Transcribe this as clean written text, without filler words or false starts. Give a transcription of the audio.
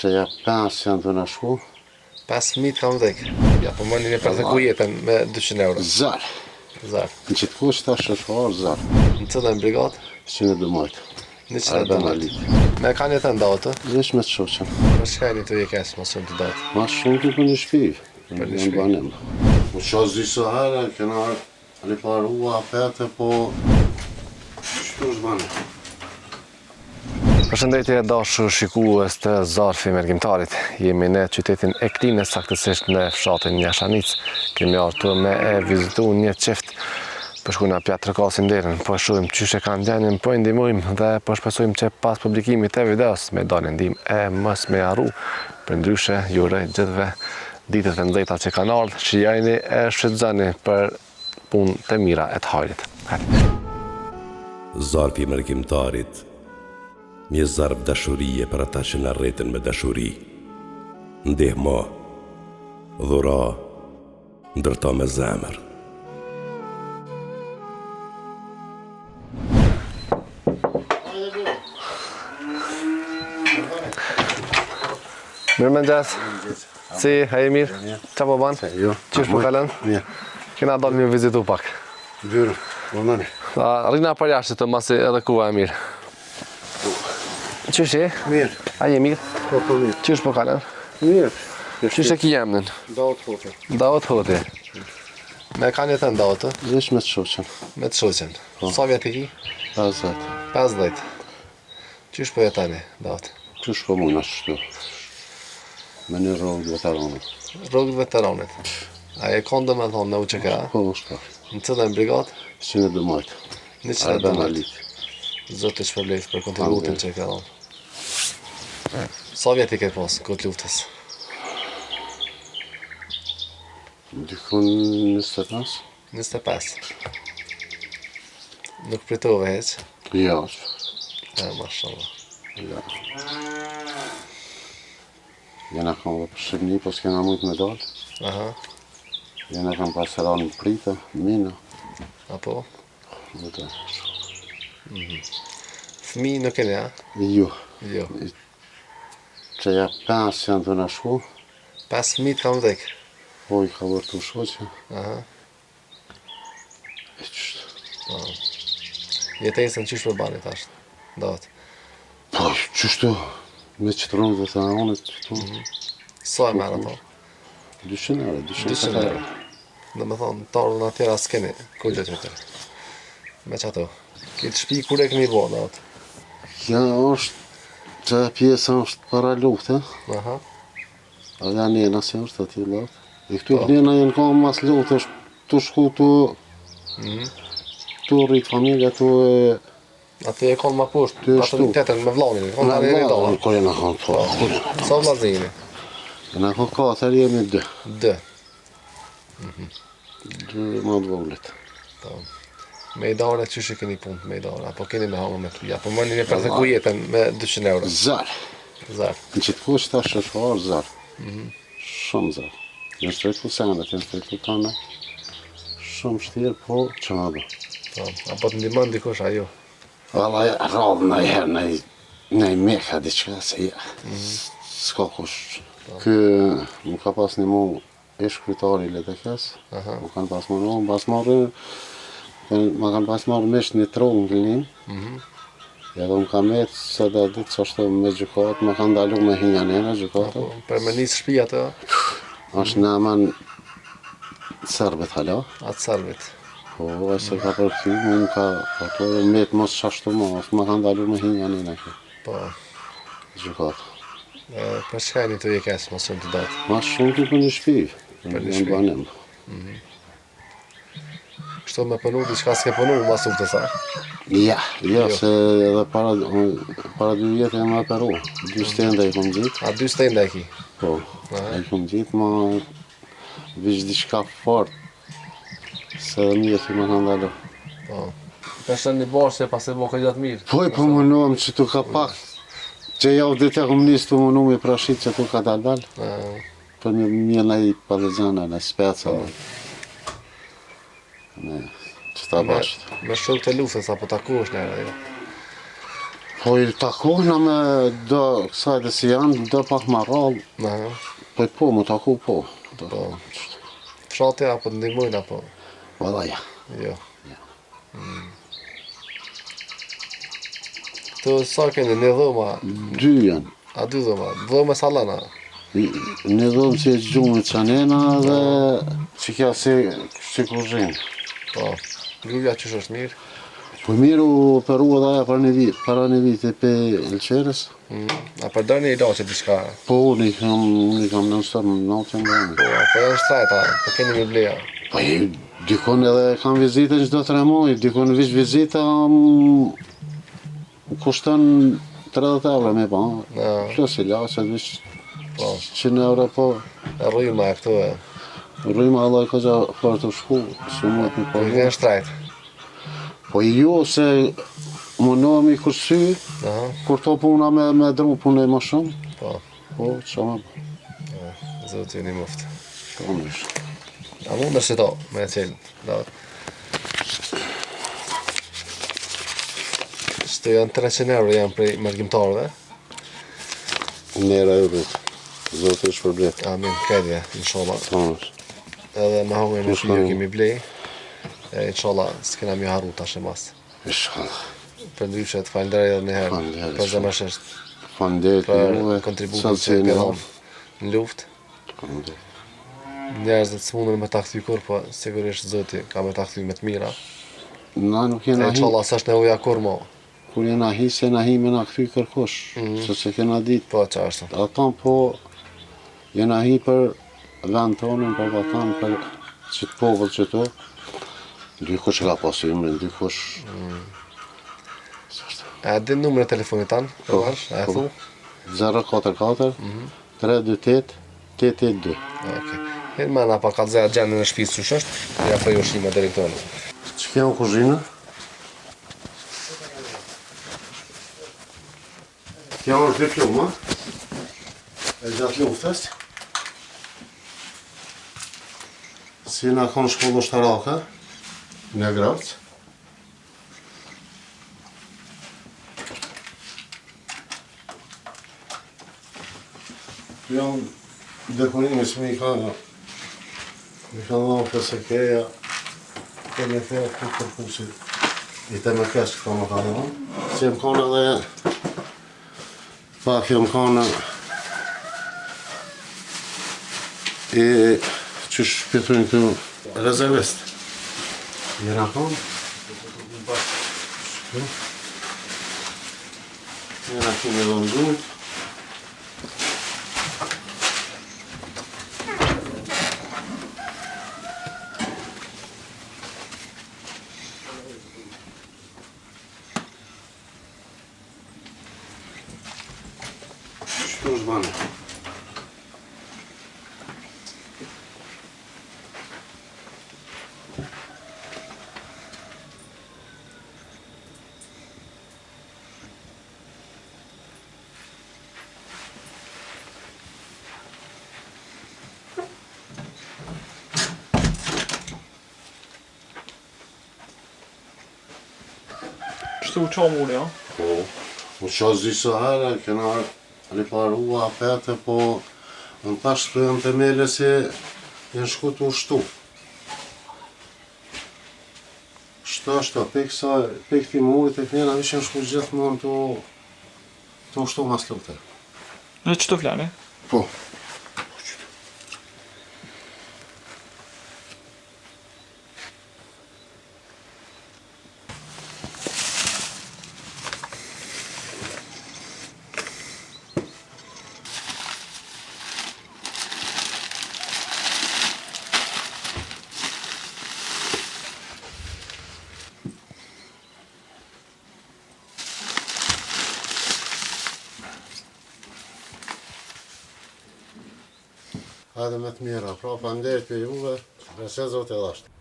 Që ja 5 janë të në shku. 5.000 kam vdek. Ja, po më një për të ku jetën me 200 euro. Zar. Zar. Në qitë ku që ta shëshfarë, zar. Në cëllën brigat? 112. 112. Me kanë jetën datë? Vesh me të shoqen. Për shkajni të jekes, ma shumë të datë? Ma shumë të për një shpi. Për një shpi. Po qas disë herë, këna riparua apete, po... Qëtu është banë? Përshëndetje dashur shikues të Zarfi Mergjimtarit. Jemi në qytetin e Klinës, saktësisht në fshatin Njashanic. Kemi ardhur me e vizitu një qift për shkuna pjatë rëkasin derën. Po shohim qyshe kanë djenin, po ndihmojmë dhe po shpresojmë që pas publikimit të videos me dalë ndihmë e mos me harru. Përndryshe, ju uroj gjithëve ditët e nxehta që kanë ardhur, shijani e shfrytëzoni për punë të mira e të hajrit. Zarfi Mergjimtarit, një zarf dashurie për ata që na rreten me dashuri. Ndihmo, dhura, ndërto me zemër. Mirëmëngjes. Si, e mirë? Qa po banë? Jo. Qysh po kalën? Mirë. Kena dalë një vizitu pak. Byrë, po nëni. Rina për jashtë të masi edhe kuva e mirë. Qysh e? Mirë. A je mirë? Po mirë. Qysh po kalën? Mirë. Qysh e ki jemnin? Daot hote. Daot hoti. Me kanë jetën daot? Vesh me të shoqen. Me të shoqen. Sa vjet i ki? 50. 50. Qysh po jetani daot? Qysh po muna shtu? Me një rogë veteranit. Rrugë veteranit. A e konë dhe me thonë në UQK? Po, është. Në cëllën brigat? 112. 112. Zotë të shpërblejt për kontributin që e ka dhonë. Sa vjet i ke pas këtë luftës? Dikun 25. 25. Nuk pritove heq? Ja. Mashallah. Ja. Jena kam dhe për Shqipni, po s'kena mujtë me dalë. Aha. Jena kam pasëranë prite, mina. Apo? Vete. Fëmi nuk keni, a? Jo. Jo. Që ja 5 janë të në shku. 5.000 kam vdek. Po i ka vërtu shoqe. Aha. E qështë. Jetën se në qysh me bani tash? Datë. Po, qështu? Me qëtëronë dhe të anonit qëtu. Sa e merë ato? 200 euro, 200 euro. Dhe me thonë, tarë në atjera s'keni, ku gjë të tërë? Me që ato? Këtë shpi kur e këni bo, datë? Ja, është, që pjesa është para lufte. Aha. A ja njena se është ati latë. E këtu njena jenë ka mas lufte, është të shku të rritë familja, të Ati e konë ma poshtë, atë në tetën me vlamin, konë me të një dola. kër jena kanë po. Sa vlazini? Jena ka 4, jemi 2. 2. 2 më të voglet. Me i dare, qysh e keni punë me i dare? Apo keni me hangë me të ja, po më një për të ku jetën me 200 euro. Zar. Zar. Në qitë ku që ta shëshfarë, zar. Shumë zar. Në shtretu sendet, në shtretu tane. Shumë shtirë, po që në do. Apo të ndimën dikush ajo? Valla, radhë në i herë, në i meka diqka, se ja. S'ka kush. Kë, më ka pas një mu ish kryetari i LDK-s. Më kanë pas marrë, më kanë pas marrë mesh një trogë në klinin. Edhe më ka metë, se dhe ditë që ashtu me gjukatë, më kanë dalu me hinja nena gjukatë. Për me njësë shpia të? Ashtë në aman Serbet hala. Atë Serbit. Po, e se ka përkëty, më ka ato e metë mos qashtu më kanë dalu me hinja nena kjo. Po. Gjukatë. Për shkajni të jekes, ma shumë të datë? Ma shumë të për një shpi. Për një shpi. Banim. Kështu me pënu, diçka s'ke pënu, ma shumë të sa? Ja, se edhe para 2 vjetë e më operu. 2 stenda i kom gjitë. A 2 stenda e ki? Po, i kom gjitë, ma vish diçka fort. Se dhe mjetë i më kanë dalu. Po. Peshën një bashkë, pas e bo këtë gjatë mirë? Po i pëmunuam që tu ka pak. Që javë dhe të kom njës të mënu me prashit që tu ka dal. Për një mjëna i palëgjana, në speca. Që ta bashkët. Me shok të luftës, apo taku është nërë, jo? Po i takojna me do kësaj dhe si janë, do pak ma rallë. Po më taku po. Fshati apo të ndihmojnë apo? Valla ja. Jo. Të sa keni, një dhoma? 2 janë. A 2 dhoma? Dhoma salana? Një dhomë që e gjumë të qanena dhe që kja si kuzhinë. Po, gruja që është mirë? Po mirë u operua dhe aja para një vit e pe Elqeres. A përdojnë një ilaqe diçka? Po, unë i kam nënstër në natën dhe një. Po, janë shtrajta, po keni një bleja? Po, dikon edhe kam vizite në çdo 3 muaj, dikon vish vizita kushton 30 euro me pa. Plus ilaqe, vish 100 euro po. Rryma e këtu e? Rryma Allah ka gja për të shku, së muat me Po, janë shtrajt? Po jo se mundohemi kursy, kur to puna me dru punë më shumë. Po, që më po. Zotë ju një muftë. Shumë ishë. A mund është to, me e cilë? Shtë janë 300 euro janë prej mërgjimtarëve? Nera eurët. Zotë është për blet. Amin, kedje, inshallah. Tonës. Edhe me hongën e shpiju kemi blej. E inshallah, s'kena mi haru tash e mas. Inshallah. Për ndryshet, falenderoj edhe një herë. Për zemërshisht. Falenderit për juve. Për kontributin që ke dhënë në luftë. Njerëzit s'mundën me ta kthy kur, po sigurisht Zoti ka me ta kthy me të mira. Na nuk jena hi. Inshallah s'është nevoja kur mo. Kur jena hi, se na hi me na kthy kërkush. Se që kena ditë. Po, qashtu. Ata po jena hi për vend tonën, për vatan, për qëtë popull që to. Dikush ka pasu imrin, dikush... A din numër e telefonit tanë? Po, A e thu? 044 328 882. Okej. Hirë mëna pa kalëzja gjendën e shtëpisë që është, ja prej ushqime deri këtonë. Që kjo në kuzhinë? Kjo është dy plumë, e gjatë luftës. Si na konë shkollu shtaraka, në Gravc. Kjo deponimi që mi ka dhënë për sekeja, për me thea këtë përpusit i te me kesh këto më ka dhënë. Që më kanë edhe, pak jë më kanë i që shpjetujnë këtu rezervist. Njëra kanë, njëra këmë edhe në dhujt. Shtu është banë. Kështu qa muri, ja? Po, u qas disa herë, kena riparua apete, po në tash të janë temele se janë shku të ushtu. Shta, pe këti murit e kënjena vish janë shku gjithmonë të ushtu mas lukte. Në që të flani? Po. Hajde me të mira, pra falenderit për juve, dhe se Zotë e dhashtë.